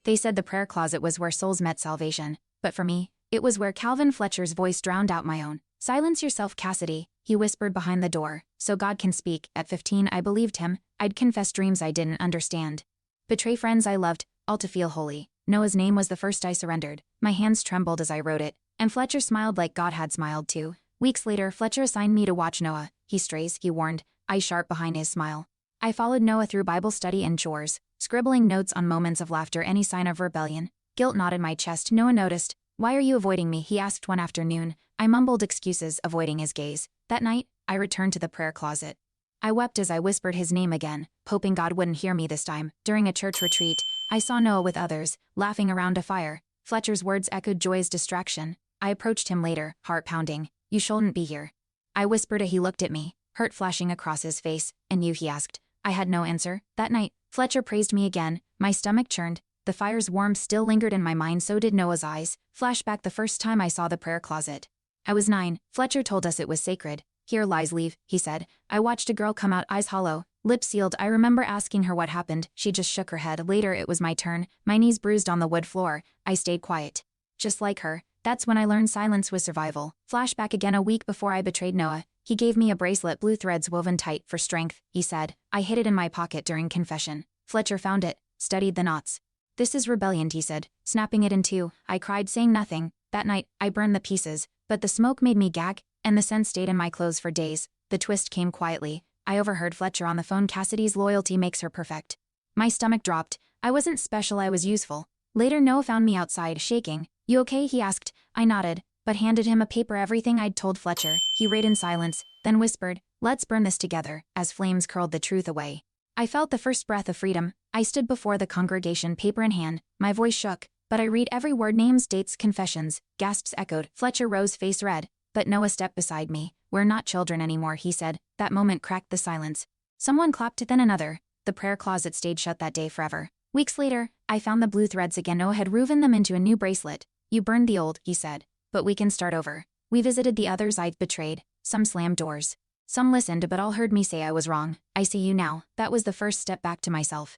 They said the prayer closet was where souls met salvation, but for me, it was where Calvin Fletcher's voice drowned out my own. "Silence yourself, Cassidy," he whispered behind the door, "so God can speak." At 15, I believed him. I'd confess dreams I didn't understand. Betray friends I loved, all to feel holy. Noah's name was the first I surrendered. My hands trembled as I wrote it, and Fletcher smiled like God had smiled too. Weeks later, Fletcher assigned me to watch Noah. "He strays," he warned, eyes sharp behind his smile. I followed Noah through Bible study and chores, scribbling notes on moments of laughter, any sign of rebellion. Guilt knotted my chest. Noah noticed. "Why are you avoiding me?" he asked one afternoon. I mumbled excuses, avoiding his gaze. That night, I returned to the prayer closet. I wept as I whispered his name again, hoping God wouldn't hear me this time. During a church retreat, I saw Noah with others, laughing around a fire. Fletcher's words echoed joy's distraction. I approached him later, heart pounding. "You shouldn't be here." I whispered as he looked at me, hurt flashing across his face. "And you?" he asked. I had no answer. That night, Fletcher praised me again. My stomach churned. The fire's warmth still lingered in my mind, so did Noah's eyes. Flashback the first time I saw the prayer closet. I was 9. Fletcher told us it was sacred. "Here lies leave," he said. I watched a girl come out, eyes hollow, lips sealed. I remember asking her what happened. She just shook her head. Later it was my turn, my knees bruised on the wood floor. I stayed quiet. Just like her. That's when I learned silence was survival. Flashback again, a week before I betrayed Noah. He gave me a bracelet, blue threads woven tight, for strength, he said. I hid it in my pocket during confession. Fletcher found it, studied the knots. "This is rebellion," he said, snapping it in two. I cried, saying nothing. That night, I burned the pieces, but the smoke made me gag, and the scent stayed in my clothes for days. The twist came quietly. I overheard Fletcher on the phone. "Cassidy's loyalty makes her perfect." My stomach dropped. I wasn't special, I was useful. Later, Noah found me outside, shaking. "You okay?" he asked. I nodded, but handed him a paper, everything I'd told Fletcher. He read in silence, then whispered, "Let's burn this together," as flames curled the truth away. I felt the first breath of freedom. I stood before the congregation, paper in hand. My voice shook, but I read every word, names, dates, confessions. Gasps echoed. Fletcher rose, face red. But Noah stepped beside me. "We're not children anymore," he said. That moment cracked the silence. Someone clapped, then another. The prayer closet stayed shut that day forever. Weeks later, I found the blue threads again. Noah had woven them into a new bracelet. "You burned the old," he said, "but we can start over." We visited the others I'd betrayed. Some slammed doors. Some listened, but all heard me say I was wrong. "I see you now." That was the first step back to myself.